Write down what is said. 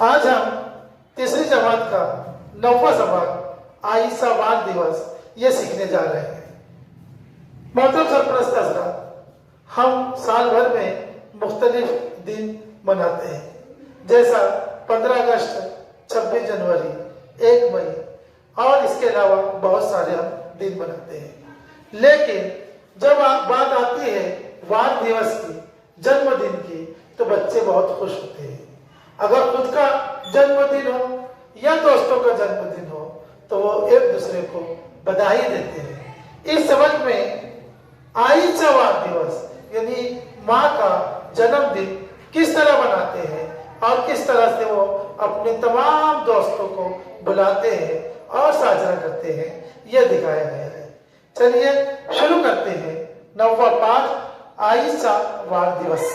आज हम तीसरी जमात का 9वां सबक आयशा बाल दिवस ये सीखने जा रहे हैं। मोहतरम सरपरस्त हज़रात, हम साल भर में मुख्तलिफ दिन मनाते हैं, जैसा 15 अगस्त, 26 जनवरी, 1 मई और इसके अलावा बहुत सारे हम दिन मनाते हैं। लेकिन जब बात आती है बाल दिवस की, जन्मदिन की, तो बच्चे बहुत खुश होते हैं। अगर खुद का जन्मदिन हो या दोस्तों का जन्मदिन हो तो वो एक दूसरे को बधाई देते हैं। इस सबक में आयशा बाल दिवस यानी माँ का जन्मदिन किस तरह मनाते हैं और किस तरह से वो अपने तमाम दोस्तों को बुलाते हैं और साझा करते हैं, यह दिखाया गया है। चलिए शुरू करते हैं 9वां पाठ आयशा बाल दिवस।